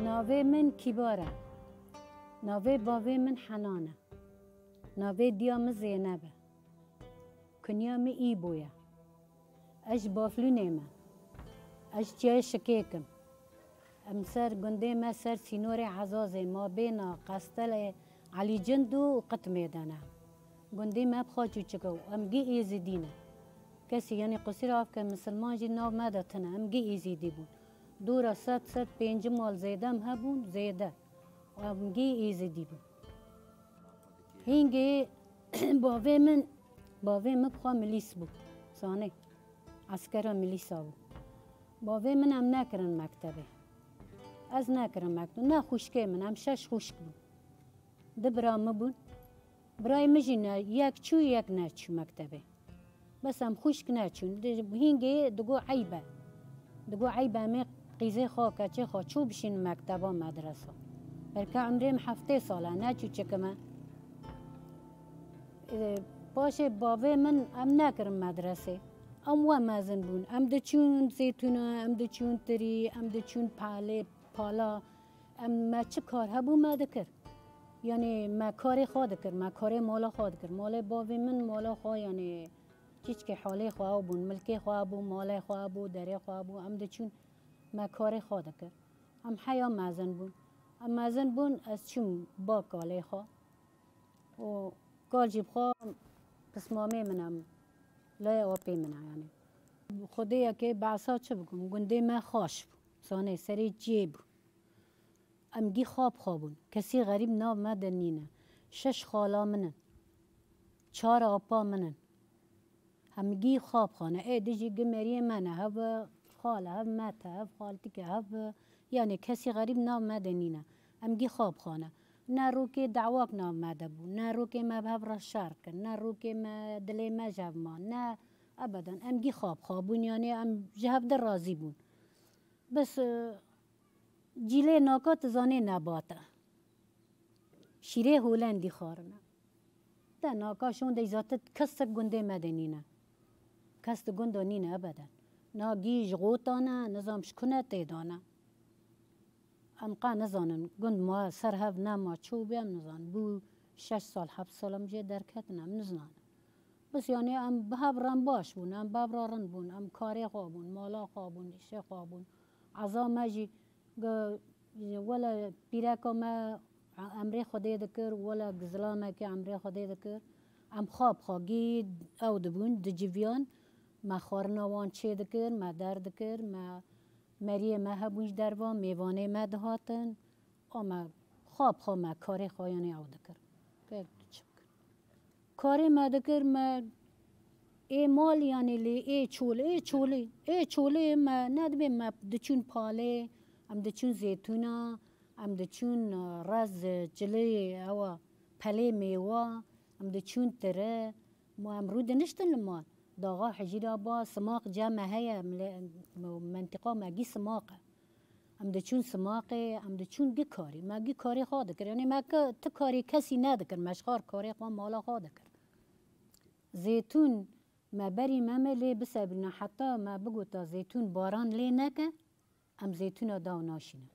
ناوی من کیباره، ناوی باوی من حنانه، ناوی دیام زینبه، کنیام ای بویا، اش بافلونه ما، اش جای شکیکم، امسر گنده ما سر سینور عزازه ما بینا قستل علی جندو و قط میدانه، گنده ما بخواجو چکو، امگی ایزی دینه، کسی یعنی قصیر آف که مسلمان جی ناو مدتنه، امگی ایزی دی بود. دورا 105 مال زیدم هبون زیده و امگی ایزی دی بود. هینگی باوی من بخوا ملیس بود سانه عسکر ملیسا بود. باوی من هم نکرن مکتبه، از نکرن مکتبه، نه خوشکه من هم 6 خوشک بود. ده برام بود، برای مجینه یک چو یک نچو مکتبه. بس هم خوشک نچون، هینگی دگو عیبه می قیزه خواه کچه خواه چو بشین مکتبا مدرسه. برکه عمریم 7 ساله نچو چکمه. باشه باوی من ام نکرم مدرسه. ام و مزن بون، ام ده چون زیتونه، ام ده چون تری، ام ده چون پالا، ام ما چه کار هبو ما دکر. یعنی ما کاری خواه دکر، ما کاری مالا خواه دکر. مال باوی من مالا خواه یعنی چیچ که حالی خواه بون، ملکی خواه بون، مالی خواه بون، دری خواه بون، ام ده چون ما کاری خواه دکر. ام حیا مزن بون. ام مزن بون از چون با کالی خواه. و کال جیب خواه پس مامی منم لای آپی منم یعنی. خودی که بعصا چه بگم گنده ما خوش بود. سانه سری جیب. امگی خوابون. کسی غریب ناب مدنینه. 6 خالا منن. 4 آپا منن. همگی خواب خانه. ای دیجی گمری منه. هف خاله، هف مته، هف خالتی که هف یعنی کسی غریب ناب مدنینه. همگی خواب خانه. نه رو که دعواک ناب مده بود. نه رو که ما به را شر کن. نه رو که ما دلی ما جب ما. نه ابدا. همگی خوابون یعنی هم جهب در راضی بون. بس جیله ناکات زانه نباته. شیره هولندی خارنه. ده ناکاشون ده ذاتت کس گنده مدنینه. کس گنده نینه ابدا. نا گیج غوتانه نظام شکنه تیدانه. ام قا نزانن گند ما سر هف نما چو بیم نزان بو 6 سال 7 سالم جه درکتنم نزنان. بس یعنی ام بهب رن باش بون، ام ببرا رن بون، ام کاری خوابون، مالا خوابون، شه خوابون. عزا مجی ولا پیرکا ما امری خودی دکر ولا گزلامه که امری خودی دکر. ام خواب گید او دبون دجیویان ما خورنوان چه دکر ما در دکر ما مریه ما هبونج دروا میوانه ما دهاتن اما خواب ما کاری خوایانه او دکر کاری ما دکر ما ای مال یعنی لی ای چوله ما ندبه ما دچون پاله ام دچون زیتونا ام دچون رز جلی او پله میوا ام دچون تره ما امرود نشتن لمان داغا حجیرا با سماق جامع هيا منطقه ما جي سماقه ام دچون سماقه ام دچون گی کاری ما گی کاری خواه دکر یعنی ما تکاری کسی ندکر مشخار کاری خواه مالا خواه دکر زیتون ما بری مملی بسابرنا حتی ما بگو تا زیتون باران لی نکه ام زیتون داو ناشینه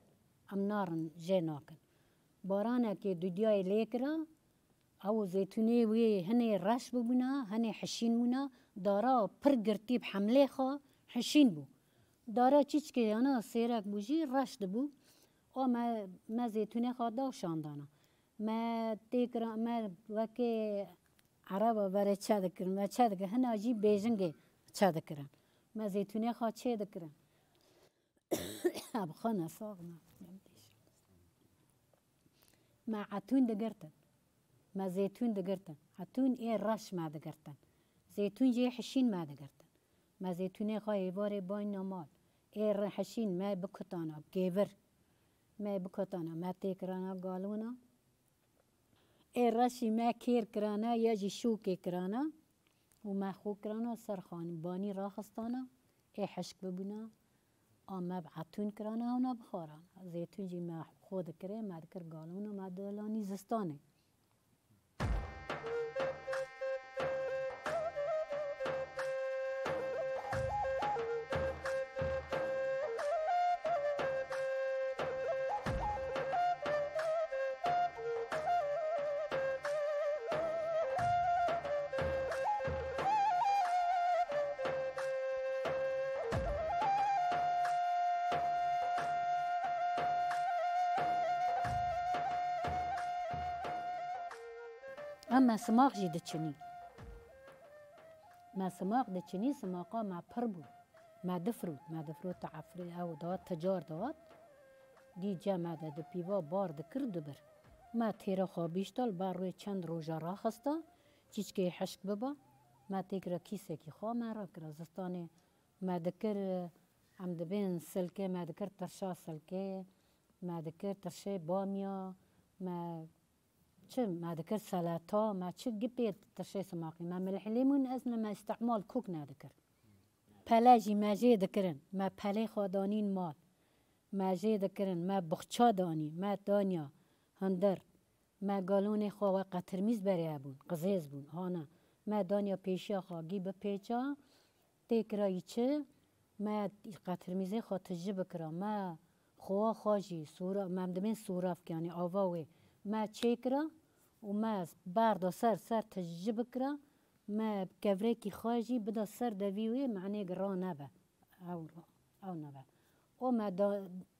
ام نارن جه ناکن بارانه که دودیای لی کرا او زیتونی وی هنی رش ببونا هنی حشین بونا دارا پر گرتیب حمله خواه حشین بو دارا چیچ که یانا سیرک بوجی رش دبو او ما زیتونی خواه داو شاندانا ما تیکرا ما وکی عربا برای چه دکرن ما چه دکرن هنه جی بیجنگه چه دکرن ما زیتونی خواه چه دکرن اب خانه ساغنا ما عطون دگرتن ما زيتون دقرتن عطون ايه رش ما دقرتن زيتون جي حشين ما دقرتن ما زيتوني خواهي باري باين نمال ايه حشين ما بكتانا بكيفر ما بکتانا ما تکرانا گالونا ای رشی ما کیر کرانا یا جی شو کی کرانا و ما خو کرانا سرخانی بانی راخستانا ای حشک ببونا ما بعتون کرانا و نبخاران زیتون جی ما خود کرے ما دکر گالونا ما دلانی زستانه اما سماق جی دچنی ما سماق دچنی سماقا ما پر بود ما دفروت تعفری او داد تجار داد دی جا ما ده پیوا بار دکر دبر ما تیرا خوابیشتال بار روی چند روژا را خستا چیچ که حشک ببا ما تیکرا کیسه کی خواه ما را کرا زستانه ما دکر هم دبین سلکه ما دکر ترشا سلکه ما دکر ترشه بامیا ما چه ما دکر سلاتا ما چه گپید ترشه سماقی ما ملح لیمون ازنا ما استعمال کوک ندکر پلاجی ما جه دکرن ما پلی خوادانین مال ما جه دکرن ما بخچا دانی ما دانیا هندر ما گالون خواه قطرمیز بریه بون قزیز بون هانا ما دانیا پیشیا خواه گی بپیچا تکرایی چه ما قطرمیزه خواه تجربه کرا ما خواه خواجی سورا ما دمین سوراف یعنی آواوی ما چیکرا و ما بردا سر تجربه کرا ما کفره کی خواجی بدا سر دویوی معنی گرا نبه او نبه او ما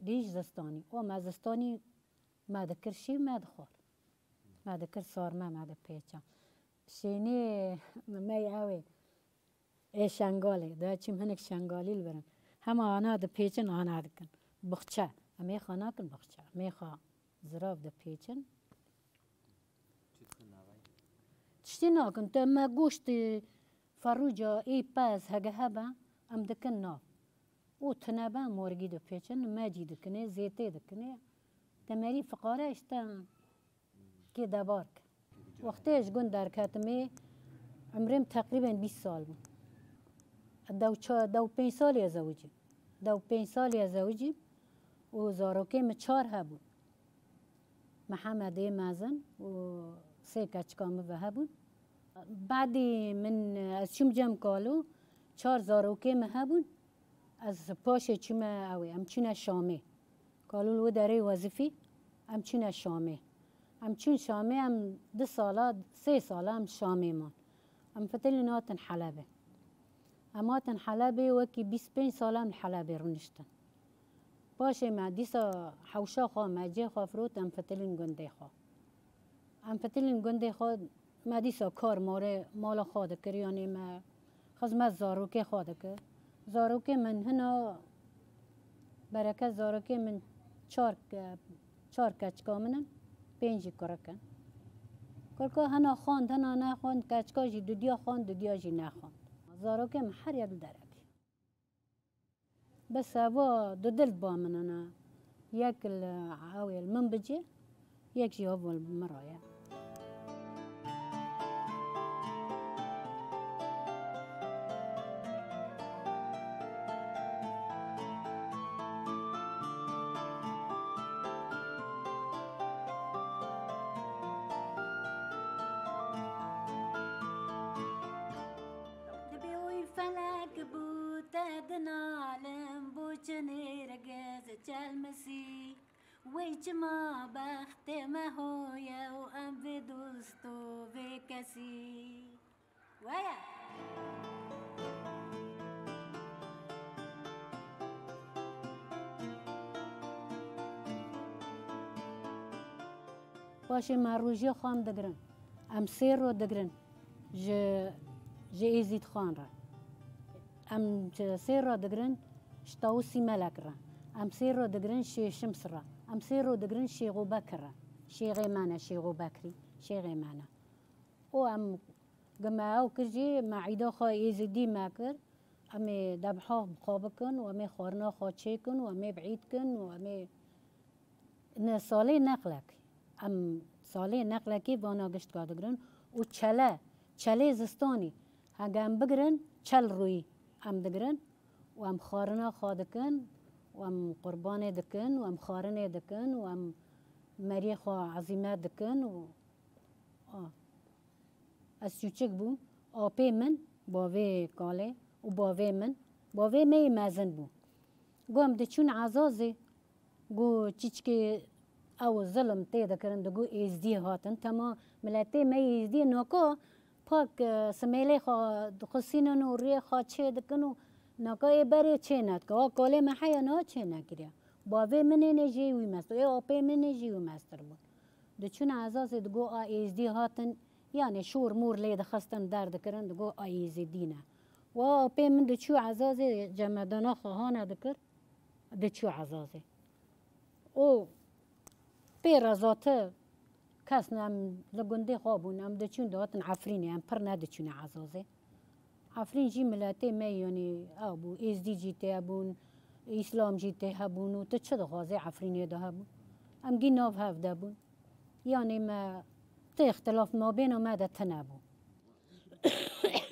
دیج زستانی او ما زستانی ما دکر شی ما دخور ما دکر سارما ما ده پیچا شینی می اوی ای شنگاله ده چیم هنک شنگالی برن همه آنا ده پیچن آنا دکن بخچه امی خوانا کن بخچه امی خواه زراب ده پیچن تشتی ناکن تا ما گوشت فروجا ای پاس هگه هبا ام دکن ناف او تنابا مورگی دو پیچن ماجی دکنه زیته دکنه تمری فقاره اشتا که دبارک وقتیش گون در کتمی عمرم تقریبا 20 سال بود دو 5 سالی ازدواجی دو 5 سالی ازدواجی و زاروکه من 4 هبود محمد مازن و 3 کچکامه و هبود بعدی من از شم جمع کالو 4 زاروکه من هبود از پاشه چما اوی ام چونه شامه کالو لو داره وظیفی ام چونه شامه ام چون شامه ام 2 ساله 3 ساله ام شامه مان ام فتلی ناتن حلبه اماتن حلبه وکی 25 ساله ام حلبه رو نشتن باشه ما دیسا حوشا خواه مجه خواه فروت ام فتلین گنده خواه ام فتلین گنده خواه ما دیسا کار مالا خواه دکر یعنی ما خزمت زاروکه خواه دکر زاروکه من هنا برکت زاروکه من 4 کچکا منن 5 کرکن کرکا هنا خواند هنا نخواند کچکا جی دودیا خواند دودیا جی نخواند زاروکه من هر یک درک بس هوا دو دل با مننا یک العاويل من بجي یک جي أول مرايا ویچ ما بخت ما هویا و ام به دوستو به کسی ویا باشه ما روژی خام دگرن ام سیر رو دگرن جه ایزید خان را ام سیر رو دگرن شتاوسی ملک را ام سیر رو دگرن شی شمس را ام سیر رو دگرن شیغو بکر را شیغ مانا شیغو بکری شیغ مانا او ام جماعه کرجی معیده خواه ایزیدی مکر امی دبحاه بخواب کن و امی خورنا خواه چه کن و امی بعید کن و امی نه ساله نقلک ساله نقلکی وانا گشت کادگرن و چله زستانی هنگام بگرن چل روی دگرن و خارنا خادکن و قربان دکن و خارنه دکن و مری خوا عظیمه دکن و از چوچک بو آپی من باوی کاله و باوی می مزن بو گوام دچون عزازه گو چیچکه او ظلم تی دکرن دگو ایزدی هاتن تما ملتی می ایزدی ناکا پاک سمیلی خوا دخسینن و ری خوا چه دکنو ناکا ای بری چه ند که کاله محیا نا چه نکریا باوی منی نجی وی مستر ای آپی منی نجی وی مستر بود دچون عزازه دگو ایزدی هاتن یعنی شور مور لی دخستن در دکرن دگو ایزدی نه و آپی من دچو عزازه جمدانا خواهانه دکر دچو عزازه او پی رزاته کس نم لگنده خوابون هم دچون دهاتن عفرینی هم پر ندچون عزازه عفرین جی ملته می یعنی ابو ازدی جیته ابون اسلام جیته هبون و تو چه دخوازه عفرینی ده هبون هم گی ناف هفته بون یعنی ما تا اختلاف ما بین ما ده تنبون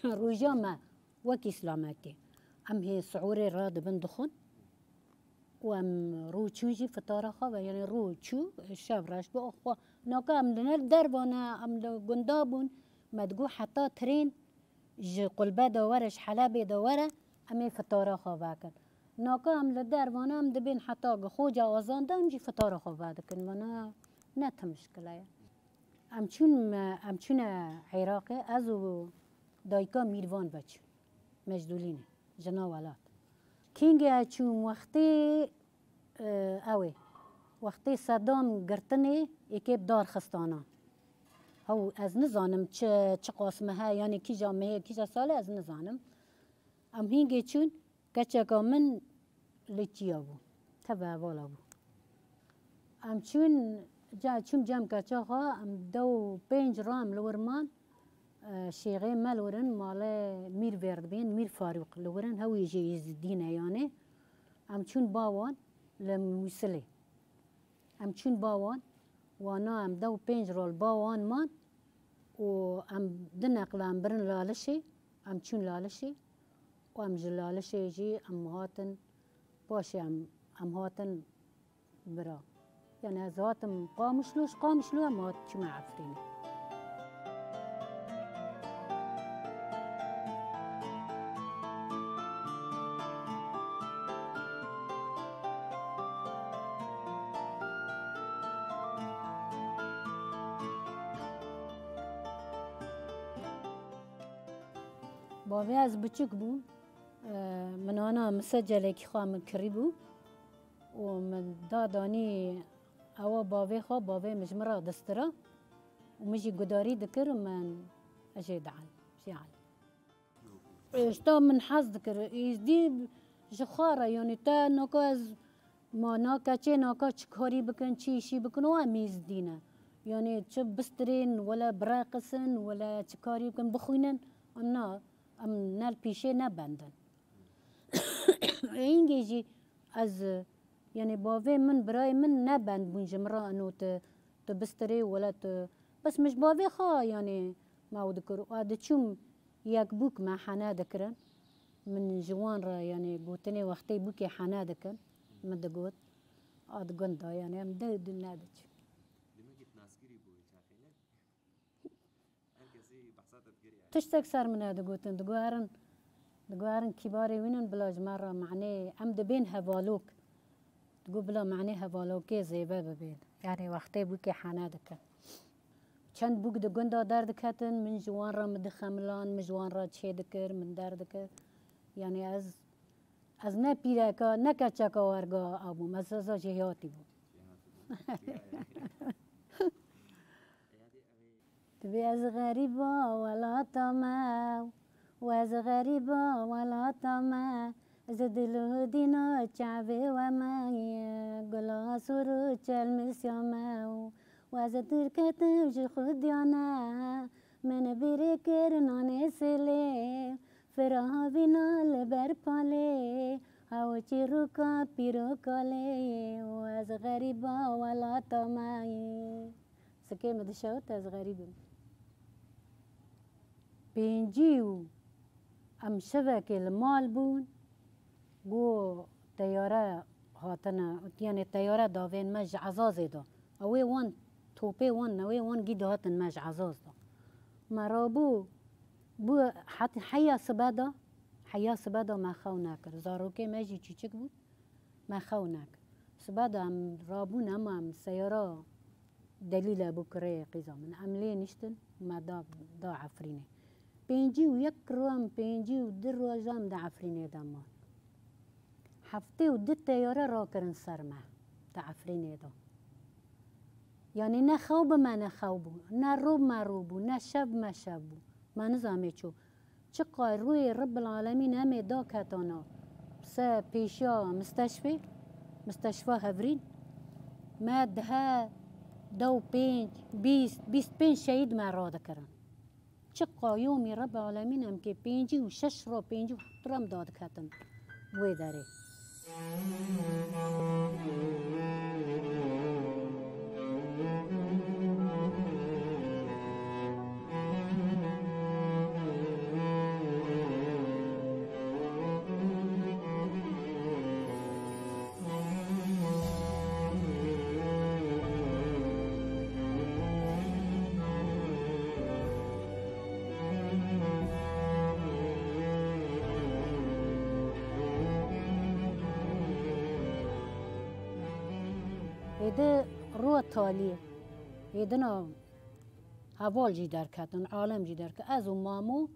روژا ما وک اسلامتی هم هی سعور راد بندخون و ام رو چوجی فتاره خواه یعنی رو چو شب راش با خوا ناکا ام لنر دربانه ام گندابون مدگو حتی ترین جی قلبه داورش حلبه داوره امی فتاره خواه کن ناکا ام لدربانه ام دبین حتی خوج آزان ده ام جی فتاره خواه کن ونا نه تا مشکله ام چون عراقی ازو دایکا میروان بچون مجدولینه جنا ولاد کینگه چون وقتی صدام گرتنی یکیب دار خستانا هو از نزانم چه قاسمه ها یعنی کی جامعه کی ساله از نزانم ام هینگه چون کچکا من لیچیا بو تبع والا بو ام چون جام کچا ها ام دو 5 رام لورمان شیغه ملورن مال میر وردبین میر فاروق لورن هو يجي دینه یعنی ام چون باوان لموسله ام چون باوان وانا ام دو 5 رول باوان مان و ام دنقل ام برن لالشي ام چون لالشي و ام جلالشي جي ام هاتن باشي ام هاتن برا يعني هاتم قامشلوش ام هات چما عفريني باوی از بچک بو من آنا مسجله که خواه من کری بو و من دادانی او باوی مجمرا دسترا و مجی گداری دکر من اجی دعال شیعال اشتا من حظ دکر ایزدی جخاره یعنی تا ناکا از ما ناکا چه ناکا چکاری بکن چیشی بکن و امیز دینه یعنی چه بسترین ولا براقسن ولا چکاری بکن بخوینن انا ام نال پیشه نبندن اینگه جی از یعنی باوی من برای من نبند بون جمرا انو تو بستری ولا تو بس مش باوی خواه یعنی ما دکر و چوم یک بوک ما حنا دکرن من جوان را یعنی گوتنی وقتی بوکی حنا دکن من دگوت گندا یعنی ام ده دل ندچ تشتك سر من هذا قوتن دقوارن كباري وينن بلاج مرة معني ام دبين هفالوك تقول بلا معني هفالوكي زي بابا بين يعني وقتي بوكي حنادك چند بوك دقندا دار دكاتن من جوان را مدخملان من جوان را تشي دكر من دار دكر يعني از نه پیرکا نه کچکا ورگا ابو مسازا جهاتی بو تبي از غريبة ولا طمع واز غريبة ولا طمع زد له دينا شعبي وما قلا سورو تشلمس يوما واز تركت وجي خديانا من بيركر ناني سلي فراها بنا البر بالي او چیروکا پیروکاله و از غریبا ولا طمعی سکه مدشوت از غریبم بینجیو ام شبک المال بون گو تیاره هاتنا یعنی تیاره داوین مج عزازه دا اوی وان توپی وان اوی وان گید هاتن مج عزاز دا مرابو بو حتی حیا سبادا ما خو نکر زاروکه مجی چیچک بود ما خو نکر سبادا ام رابون ام سیاره دلیل ابو کره قیزا من عملی نشتن ما دا عفرینه پینجی و یک روام پینجی و در روزام دا عفرینه دا ما هفته و ده تیاره را کرن سر ما دا عفرینه دا یعنی نه خوب ما نه خوبو نه روب ما روبو نه شب ما شبو ما نزامه چو چقا روی رب العالمین همه دا کتانا سه پیشا مستشفى هفرین ما ده دو پینج بیست پینج شهید ما را دکرن چقا یومی رب العالمین هم که پینجی و شش را پینجی و حترم داد کتن وی داره هده رو تالیه هده نا حوال جی در کتن عالم جی در کتن از و مامو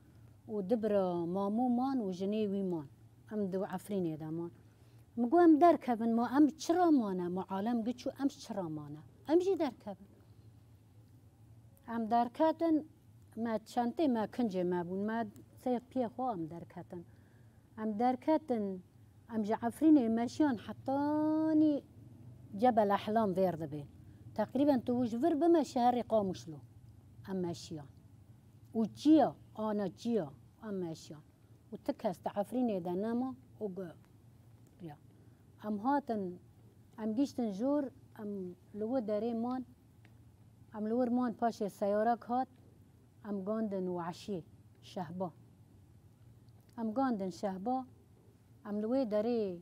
و دبر مامو مان و جنیوی مان ام دو عفرین هده مان مگو ام در کبن ما ام چرا مانه ما عالم گچو ام چرا مانه ام جی در کبن ام در کتن ما چنته ما کنجه ما بون ما سیق پی خواه ام در کتن ام در کتن ام جی عفرین ماشیان حتانی جبل أحلام ذير ذبين تقريبا توج فر بما شهر قاموش له أما أشياء وجيا أنا جيا أما أشياء وتكاس تعفرين إذا ناما وقا يا أم هاتن أم جيشتن جور أم لو داري مان أم لور مان باش السيارات هات أم قاندن وعشي شهبا أم قاندن شهبا أم لو داري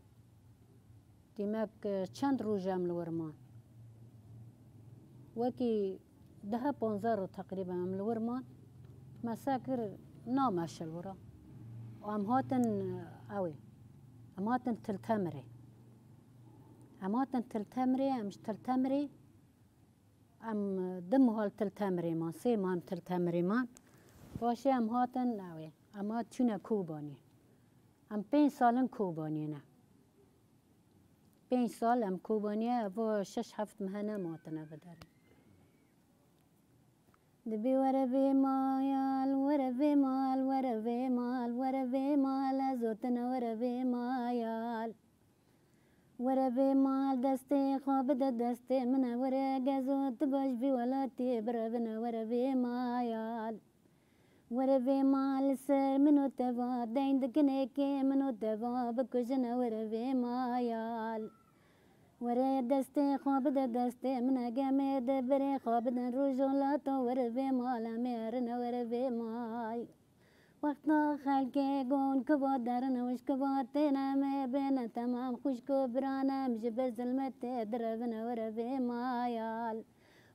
دیمک چند روز هم لورمان وکی ده 15 رو تقریبا هم لورمان مساکر نامشل ورا و هم هاتن اوی هم هاتن تلتمره همش تلتمره هم دم هال تلتمره مان سه ما هم تلتمره مان باشه هم هاتن اوی هم هات چونه کوبانی هم 5 سالن کوبانی نه 5 سال هم کوبانیه و 6-7 مهنه ماتنه بداره دبی وره بی مایال وره بی مال وره بی مال وره بی مال ازوتنه وره بی مایال وره بی مال دسته خواب دسته منه وره گزوت باش بی ولاتی بربنه وره بی مایال وره بی مال سر منو تبا دین دکنه که منو تبا بکشنه وره بی مایال وره دسته خواب دسته من گمه دبره خواب دن روزولاتو وره بی مال میرن وره بی مای وقتا خلقه گون کبا درن وش کبا تنامه بین تمام خوشکو برانم جبر ظلمت دربن وره بی مایال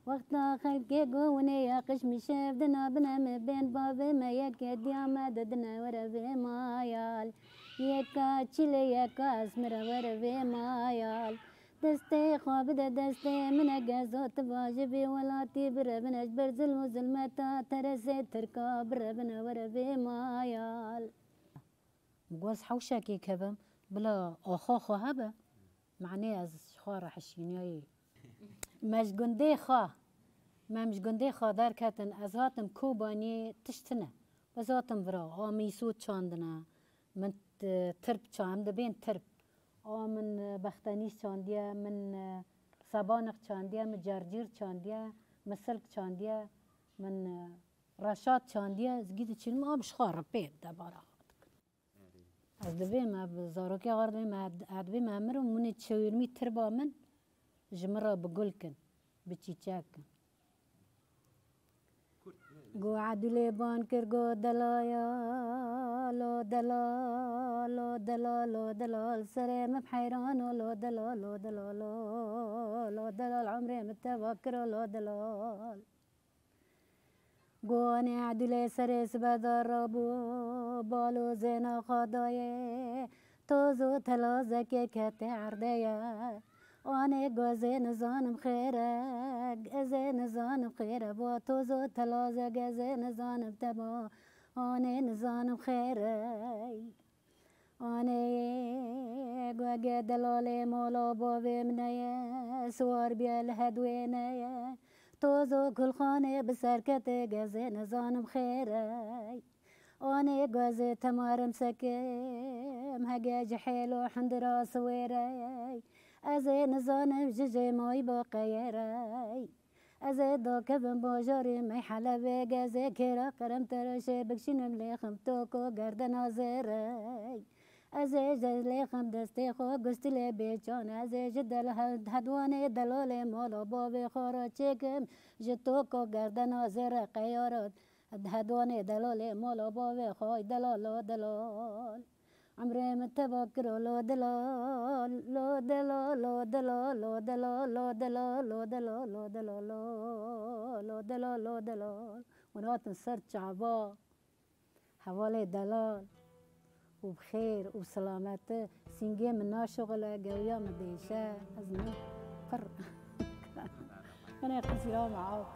وقتا خلقه گونه یا قشم شف دنا بنام بین بابه ما یک دیامه ددنا وره بی مایال یکا چله یکا اسمر وره بی مایال دسته خواب دسته من گزوت واجبی ولاتی بربنش بر ظلم و ظلمتا ترسه ترکا بربن وربی مایال مگوز حوشکی کبم بلا آخا خواه معنی از خواه حشینیایی مجگنده خواه ما مجگنده خواه در کتن از هاتم کوبانی تشتنه بز هاتم برا آمی سود چاندنه من ترب چاند بین ترب من بختانیش چاندیه من سبانق چاندیه من جرجیر چاندیه من سلک چاندیه من رشاد چاندیه زگید چلم آبش خاره بید دباره از دوی ما زاروکی آورده ما عدوی ما مرو منی چهارمی تربا من جمرا بگل کن بچیچک کن گو عدولی بان کر گو دلایا لو دلال لو دلال لو دلال سره مبحیران لو دلال لو دلال لو دلال عمري متفكر لو دلال گوانی عدولی سره سبدار رابو بالو زنا خدایه توزو تلازك كت عرديا وانا جوزي نزانم خيرة جوزي نزانم خيرة بو توزو تلازة جوزي نزانم تبا وانا نزانم خيرة وانا جوجي دلالي مولا بابي منايا سوار بالهدوينايا توزو كل خانة بسركت جوزي نزانم خيرة وانا جوزي تمارم سكم هجاج حلو حندرا سويراي ازي نزانم ججي ماي باقيراي ازي دوكبن باجاري مي حلبي جازي كيرا قرم ترشي بكشنم ليخم توكو گردن آزيراي ازي جز ليخم دستي خو گستلي بيچان ازي جدل هدواني دلالي مالا بابي خورا چكم جتوكو گردن آزير قيارات هدواني دلالي مالا بابي خواي دلال دلال عمري متبكر لو دلال لو دلال لو دلال لو دلال لو دلال لو دلال لو دلال لو دلال لو دلال ونوات نصر شعبا حوالي دلال وبخير وبسلامته سنجي منا شغله قوية مديشة أزمة فر أنا قصيرة معاك